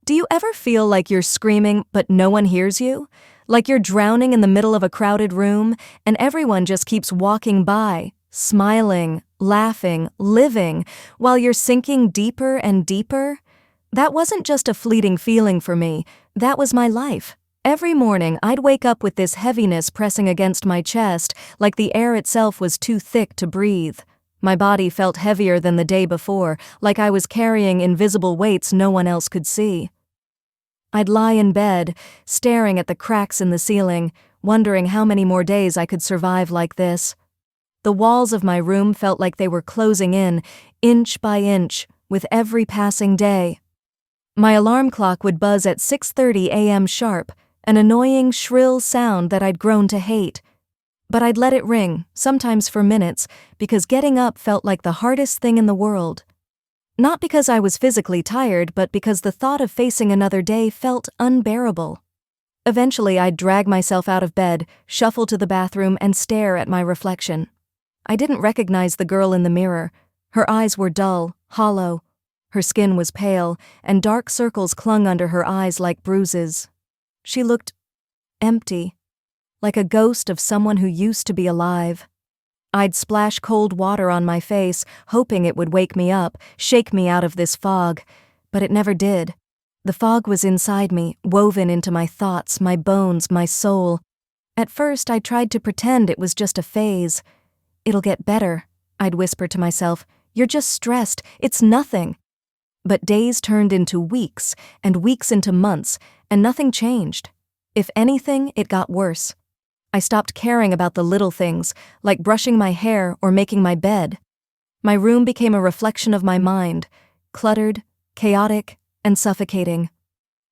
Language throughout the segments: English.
Do you ever feel like you're screaming but no one hears you? Like you're drowning in the middle of a crowded room and everyone just keeps walking by, smiling, laughing, living, while you're sinking deeper and deeper? That wasn't just a fleeting feeling for me, that was my life. Every morning I'd wake up with this heaviness pressing against my chest, like the air itself was too thick to breathe. My body felt heavier than the day before, like I was carrying invisible weights no one else could see. I'd lie in bed, staring at the cracks in the ceiling, wondering how many more days I could survive like this. The walls of my room felt like they were closing in, inch by inch, with every passing day. My alarm clock would buzz at 6:30 a.m. sharp, an annoying, shrill sound that I'd grown to hate. But I'd let it ring, sometimes for minutes, because getting up felt like the hardest thing in the world. Not because I was physically tired, but because the thought of facing another day felt unbearable. Eventually, I'd drag myself out of bed, shuffle to the bathroom, and stare at my reflection. I didn't recognize the girl in the mirror. Her eyes were dull, hollow. Her skin was pale, and dark circles clung under her eyes like bruises. She looked empty, like a ghost of someone who used to be alive. I'd splash cold water on my face, hoping it would wake me up, shake me out of this fog, but it never did. The fog was inside me, woven into my thoughts, my bones, my soul. At first, I tried to pretend it was just a phase. "It'll get better," I'd whisper to myself. "You're just stressed, it's nothing." But days turned into weeks, and weeks into months, and nothing changed. If anything, it got worse. I stopped caring about the little things, like brushing my hair or making my bed. My room became a reflection of my mind, cluttered, chaotic, and suffocating.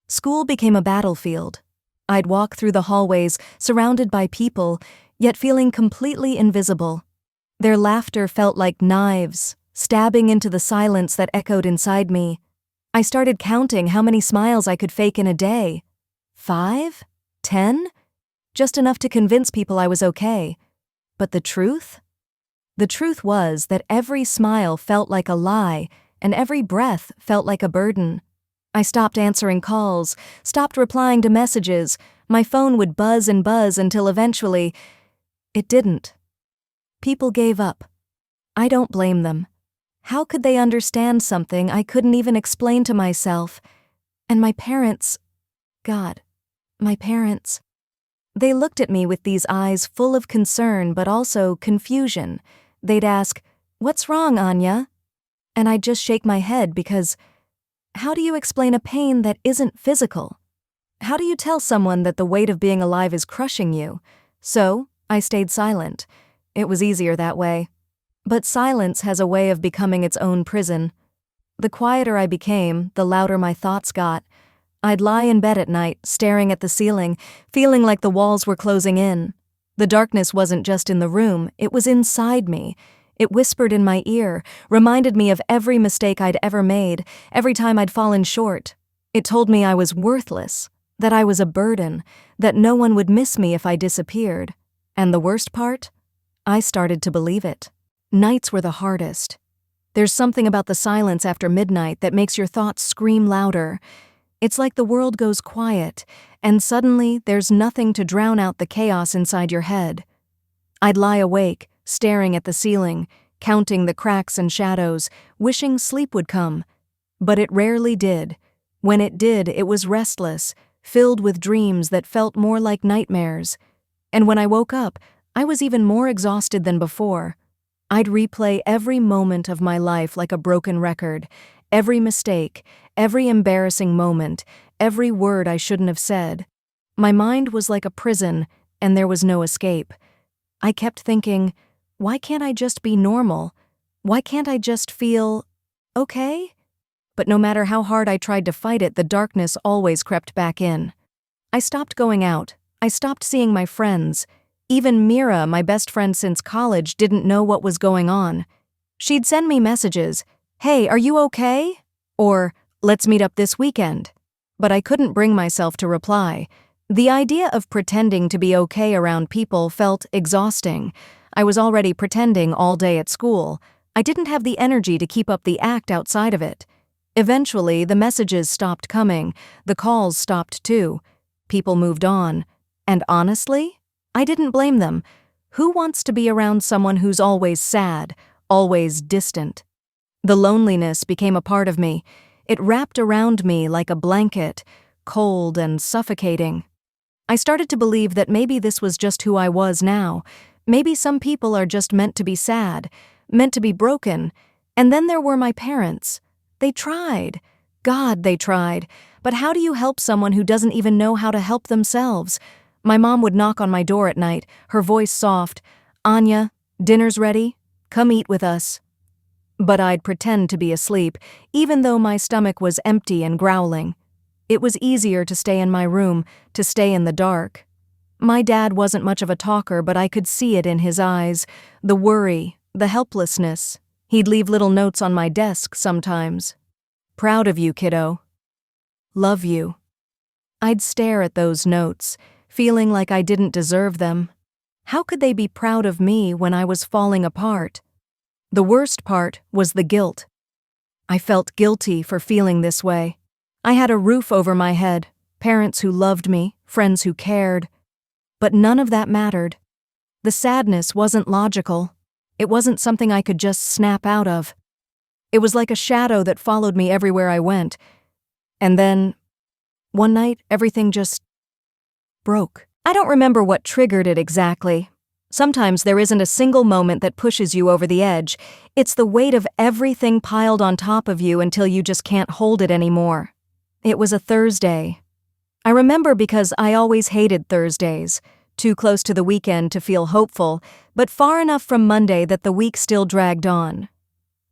School became a battlefield. I'd walk through the hallways, surrounded by people, yet feeling completely invisible. Their laughter felt like knives, stabbing into the silence that echoed inside me. I started counting how many smiles I could fake in a day. 5? 10? Just enough to convince people I was okay. But the truth? The truth was that every smile felt like a lie, and every breath felt like a burden. I stopped answering calls, stopped replying to messages. My phone would buzz and buzz until eventually, it didn't. People gave up. I don't blame them. How could they understand something I couldn't even explain to myself? And my parents, God, my parents. They looked at me with these eyes full of concern but also confusion. They'd ask, "What's wrong, Aanya?" And I'd just shake my head because how do you explain a pain that isn't physical? How do you tell someone that the weight of being alive is crushing you? So, I stayed silent. It was easier that way. But silence has a way of becoming its own prison. The quieter I became, the louder my thoughts got. I'd lie in bed at night, staring at the ceiling, feeling like the walls were closing in. The darkness wasn't just in the room, it was inside me. It whispered in my ear, reminded me of every mistake I'd ever made, every time I'd fallen short. It told me I was worthless, that I was a burden, that no one would miss me if I disappeared. And the worst part? I started to believe it. Nights were the hardest. There's something about the silence after midnight that makes your thoughts scream louder. It's like the world goes quiet, and suddenly there's nothing to drown out the chaos inside your head. I'd lie awake, staring at the ceiling, counting the cracks and shadows, wishing sleep would come. But it rarely did. When it did, it was restless, filled with dreams that felt more like nightmares. And when I woke up, I was even more exhausted than before. I'd replay every moment of my life like a broken record, every mistake, every embarrassing moment, every word I shouldn't have said. My mind was like a prison, and there was no escape. I kept thinking, why can't I just be normal? Why can't I just feel okay? But no matter how hard I tried to fight it, the darkness always crept back in. I stopped going out. I stopped seeing my friends. Even Mira, my best friend since college, didn't know what was going on. She'd send me messages, "Hey, are you okay?" Or, "Let's meet up this weekend." But I couldn't bring myself to reply. The idea of pretending to be okay around people felt exhausting. I was already pretending all day at school. I didn't have the energy to keep up the act outside of it. Eventually, the messages stopped coming, the calls stopped too. People moved on. And honestly, I didn't blame them. Who wants to be around someone who's always sad, always distant? The loneliness became a part of me. It wrapped around me like a blanket, cold and suffocating. I started to believe that maybe this was just who I was now. Maybe some people are just meant to be sad, meant to be broken. And then there were my parents. They tried. God, they tried. But how do you help someone who doesn't even know how to help themselves? My mom would knock on my door at night, her voice soft. "Anya, dinner's ready. Come eat with us." But I'd pretend to be asleep, even though my stomach was empty and growling. It was easier to stay in my room, to stay in the dark. My dad wasn't much of a talker, but I could see it in his eyes, the worry, the helplessness. He'd leave little notes on my desk sometimes. "Proud of you, kiddo. Love you." I'd stare at those notes, feeling like I didn't deserve them. How could they be proud of me when I was falling apart? The worst part was the guilt. I felt guilty for feeling this way. I had a roof over my head, parents who loved me, friends who cared. But none of that mattered. The sadness wasn't logical. It wasn't something I could just snap out of. It was like a shadow that followed me everywhere I went. And then, one night, everything just broke. I don't remember what triggered it exactly. Sometimes there isn't a single moment that pushes you over the edge. It's the weight of everything piled on top of you until you just can't hold it anymore. It was a Thursday. I remember because I always hated Thursdays. Too close to the weekend to feel hopeful, but far enough from Monday that the week still dragged on.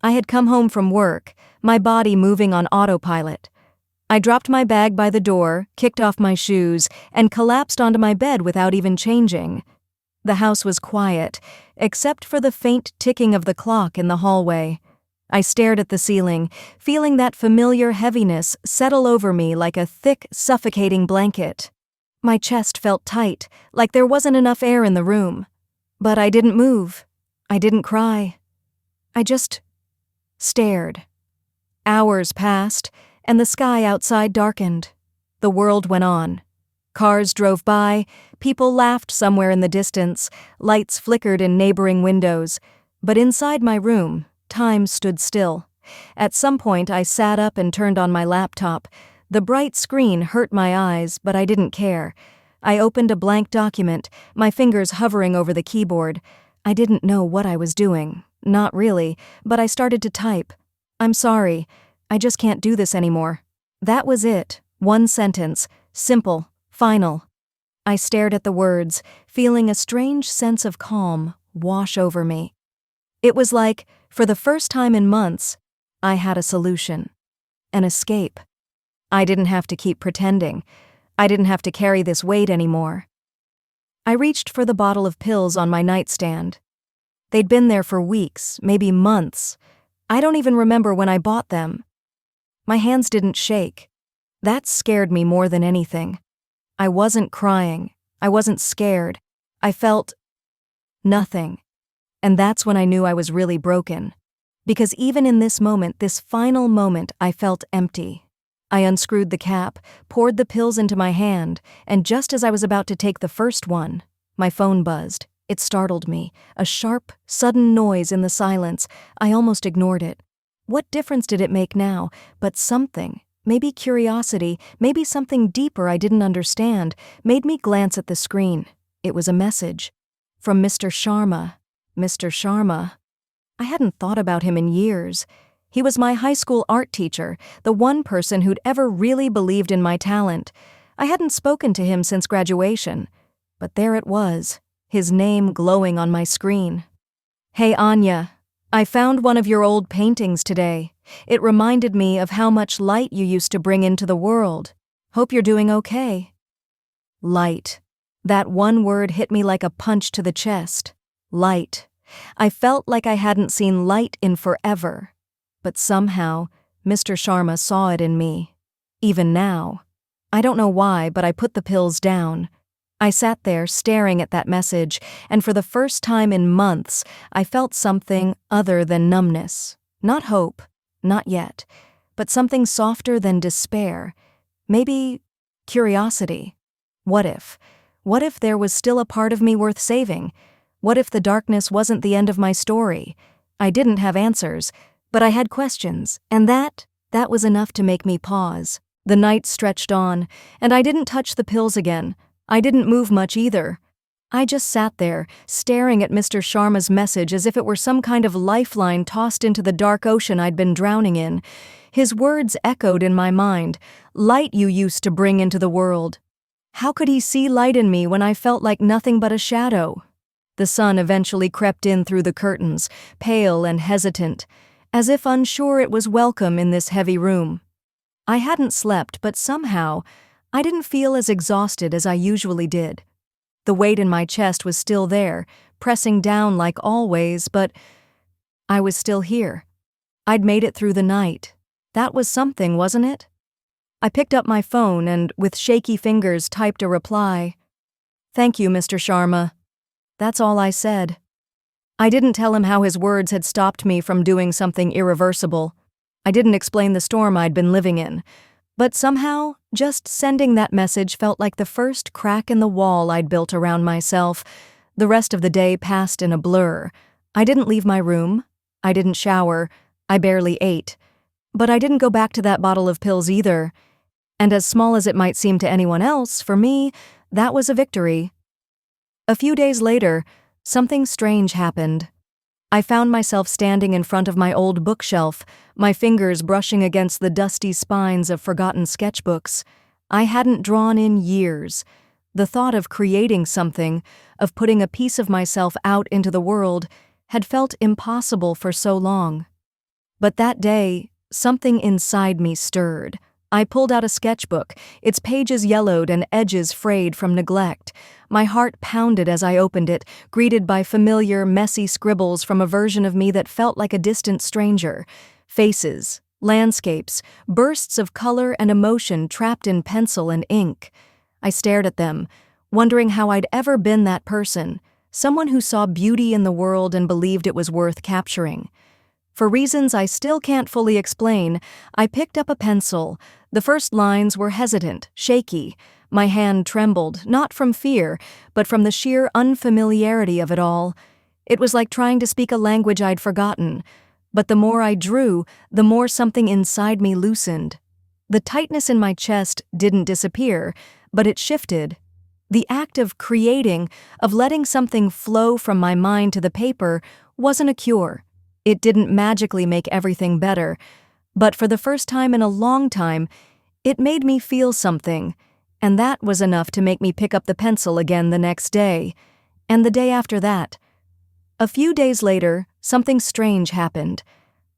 I had come home from work, my body moving on autopilot. I dropped my bag by the door, kicked off my shoes, and collapsed onto my bed without even changing. The house was quiet, except for the faint ticking of the clock in the hallway. I stared at the ceiling, feeling that familiar heaviness settle over me like a thick, suffocating blanket. My chest felt tight, like there wasn't enough air in the room. But I didn't move. I didn't cry. I just stared. Hours passed, and the sky outside darkened. The world went on. Cars drove by, people laughed somewhere in the distance, lights flickered in neighboring windows. But inside my room, time stood still. At some point, I sat up and turned on my laptop. The bright screen hurt my eyes, but I didn't care. I opened a blank document, my fingers hovering over the keyboard. I didn't know what I was doing. Not really, but I started to type. "I'm sorry. I just can't do this anymore." That was it. One sentence. Simple. Final. I stared at the words, feeling a strange sense of calm wash over me. It was like, for the first time in months, I had a solution. An escape. I didn't have to keep pretending. I didn't have to carry this weight anymore. I reached for the bottle of pills on my nightstand. They'd been there for weeks, maybe months. I don't even remember when I bought them. My hands didn't shake. That scared me more than anything. I wasn't crying. I wasn't scared. I felt nothing. And that's when I knew I was really broken. Because even in this moment, this final moment, I felt empty. I unscrewed the cap, poured the pills into my hand, and just as I was about to take the first one, my phone buzzed. It startled me, a sharp, sudden noise in the silence. I almost ignored it. What difference did it make now? But something, maybe curiosity, maybe something deeper I didn't understand, made me glance at the screen. It was a message. From Mr. Sharma. Mr. Sharma. I hadn't thought about him in years. He was my high school art teacher, the one person who'd ever really believed in my talent. I hadn't spoken to him since graduation. But there it was, his name glowing on my screen. "Hey, Anya. I found one of your old paintings today. It reminded me of how much light you used to bring into the world. Hope you're doing okay." Light. That one word hit me like a punch to the chest. Light. I felt like I hadn't seen light in forever. But somehow, Mr. Sharma saw it in me. Even now. I don't know why, but I put the pills down. I sat there staring at that message, and for the first time in months, I felt something other than numbness. Not hope. Not yet. but something softer than despair. Maybe curiosity. What if? What if there was still a part of me worth saving? What if the darkness wasn't the end of my story? I didn't have answers, but I had questions, and that was enough to make me pause. The night stretched on, and I didn't touch the pills again. I didn't move much either. I just sat there, staring at Mr. Sharma's message as if it were some kind of lifeline tossed into the dark ocean I'd been drowning in. His words echoed in my mind, "Light you used to bring into the world." How could he see light in me when I felt like nothing but a shadow? The sun eventually crept in through the curtains, pale and hesitant, as if unsure it was welcome in this heavy room. I hadn't slept, but somehow, I didn't feel as exhausted as I usually did. The weight in my chest was still there, pressing down like always, but I was still here. I'd made it through the night. That was something, wasn't it? I picked up my phone and, with shaky fingers, typed a reply. "Thank you, Mr. Sharma." That's all I said. I didn't tell him how his words had stopped me from doing something irreversible. I didn't explain the storm I'd been living in. But somehow, just sending that message felt like the first crack in the wall I'd built around myself. The rest of the day passed in a blur. I didn't leave my room. I didn't shower. I barely ate. But I didn't go back to that bottle of pills either. And as small as it might seem to anyone else, for me, that was a victory. A few days later, something strange happened. I found myself standing in front of my old bookshelf, my fingers brushing against the dusty spines of forgotten sketchbooks I hadn't drawn in years. The thought of creating something, of putting a piece of myself out into the world, had felt impossible for so long. But that day, something inside me stirred. I pulled out a sketchbook, its pages yellowed and edges frayed from neglect. My heart pounded as I opened it, greeted by familiar, messy scribbles from a version of me that felt like a distant stranger. Faces, landscapes, bursts of color and emotion trapped in pencil and ink. I stared at them, wondering how I'd ever been that person, someone who saw beauty in the world and believed it was worth capturing. For reasons I still can't fully explain, I picked up a pencil. The first lines were hesitant, shaky. My hand trembled, not from fear, but from the sheer unfamiliarity of it all. It was like trying to speak a language I'd forgotten. But the more I drew, the more something inside me loosened. The tightness in my chest didn't disappear, but it shifted. The act of creating, of letting something flow from my mind to the paper, wasn't a cure. It didn't magically make everything better, but for the first time in a long time, it made me feel something, and that was enough to make me pick up the pencil again the next day, and the day after that. A few days later, something strange happened.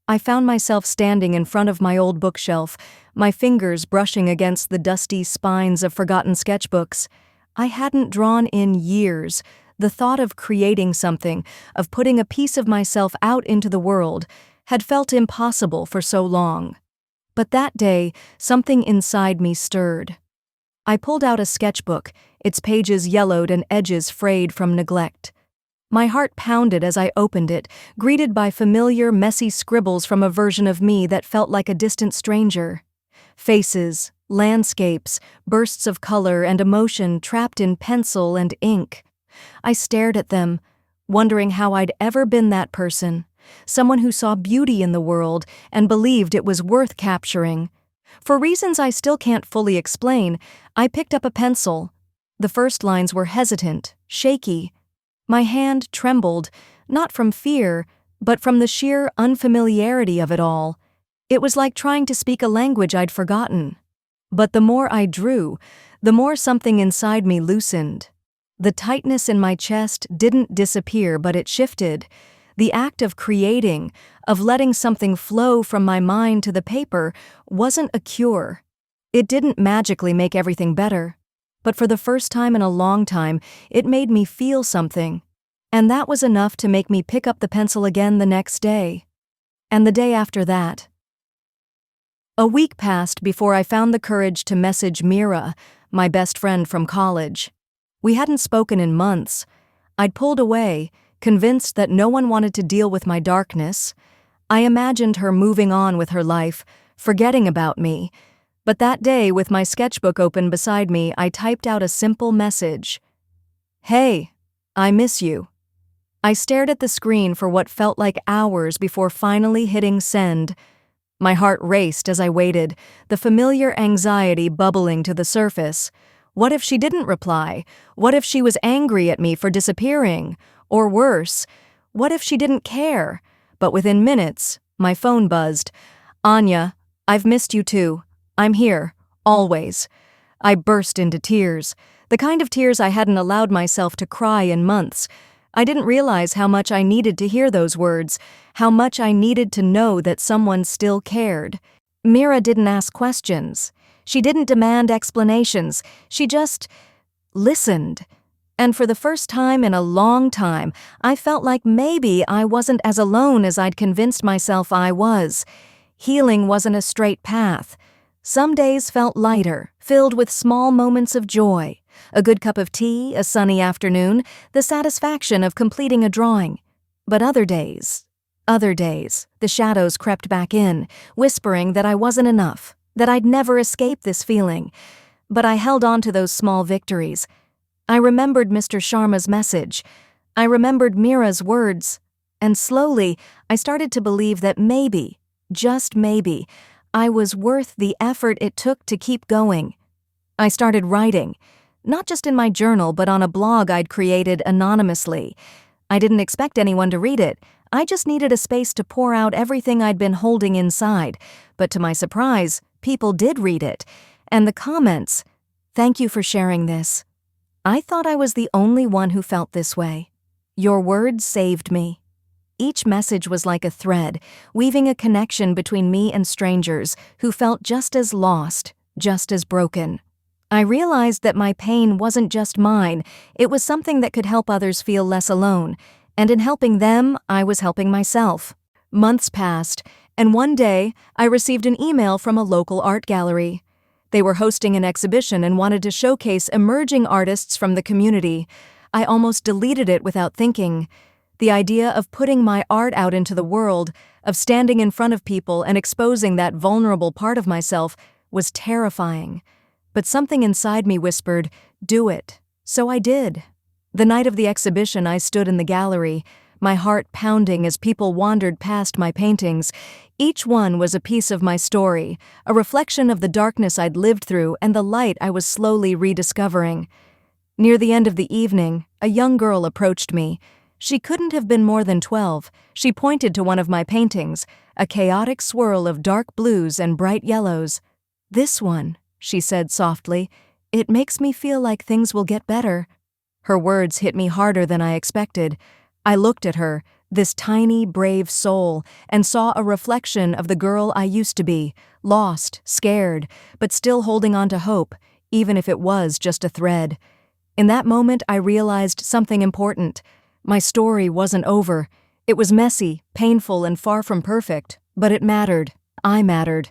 I found myself standing in front of my old bookshelf, my fingers brushing against the dusty spines of forgotten sketchbooks I hadn't drawn in years. The thought of creating something, of putting a piece of myself out into the world, had felt impossible for so long. But that day, something inside me stirred. I pulled out a sketchbook, its pages yellowed and edges frayed from neglect. My heart pounded as I opened it, greeted by familiar, messy scribbles from a version of me that felt like a distant stranger. Faces, landscapes, bursts of color and emotion trapped in pencil and ink. I stared at them, wondering how I'd ever been that person, someone who saw beauty in the world and believed it was worth capturing. For reasons I still can't fully explain, I picked up a pencil. The first lines were hesitant, shaky. My hand trembled, not from fear, but from the sheer unfamiliarity of it all. It was like trying to speak a language I'd forgotten. But the more I drew, the more something inside me loosened. The tightness in my chest didn't disappear, but it shifted. The act of creating, of letting something flow from my mind to the paper, wasn't a cure. It didn't magically make everything better. But for the first time in a long time, it made me feel something. And that was enough to make me pick up the pencil again the next day. And the day after that. A week passed before I found the courage to message Mira, my best friend from college. We hadn't spoken in months. I'd pulled away, convinced that no one wanted to deal with my darkness. I imagined her moving on with her life, forgetting about me. But that day, with my sketchbook open beside me, I typed out a simple message. "Hey, I miss you." I stared at the screen for what felt like hours before finally hitting send. My heart raced as I waited, the familiar anxiety bubbling to the surface. What if she didn't reply? What if she was angry at me for disappearing? Or worse, what if she didn't care? But within minutes, my phone buzzed. "Anya, I've missed you too. I'm here, always." I burst into tears, the kind of tears I hadn't allowed myself to cry in months. I didn't realize how much I needed to hear those words, how much I needed to know that someone still cared. Mira didn't ask questions. She didn't demand explanations. She just listened. And for the first time in a long time, I felt like maybe I wasn't as alone as I'd convinced myself I was. Healing wasn't a straight path. Some days felt lighter, filled with small moments of joy. A good cup of tea, a sunny afternoon, the satisfaction of completing a drawing. But other days, the shadows crept back in, whispering that I wasn't enough, that I'd never escape this feeling. But I held on to those small victories. I remembered Mr. Sharma's message. I remembered Mira's words. And slowly, I started to believe that maybe, just maybe, I was worth the effort it took to keep going. I started writing. Not just in my journal, but on a blog I'd created anonymously. I didn't expect anyone to read it. I just needed a space to pour out everything I'd been holding inside. But to my surprise, people did read it. And the comments, "Thank you for sharing this." I thought I was the only one who felt this way. "Your words saved me." Each message was like a thread, weaving a connection between me and strangers who felt just as lost, just as broken. I realized that my pain wasn't just mine, it was something that could help others feel less alone, and in helping them, I was helping myself. Months passed, and one day, I received an email from a local art gallery. They were hosting an exhibition and wanted to showcase emerging artists from the community. I almost deleted it without thinking. The idea of putting my art out into the world, of standing in front of people and exposing that vulnerable part of myself, was terrifying. But something inside me whispered, "Do it." So I did. The night of the exhibition, I stood in the gallery, my heart pounding as people wandered past my paintings. Each one was a piece of my story, a reflection of the darkness I'd lived through and the light I was slowly rediscovering. Near the end of the evening, a young girl approached me. She couldn't have been more than 12. She pointed to one of my paintings, a chaotic swirl of dark blues and bright yellows. "This one," she said softly, "it makes me feel like things will get better." Her words hit me harder than I expected. I looked at her, this tiny, brave soul, and saw a reflection of the girl I used to be, lost, scared, but still holding on to hope, even if it was just a thread. In that moment, I realized something important. My story wasn't over. It was messy, painful, and far from perfect, but it mattered. I mattered.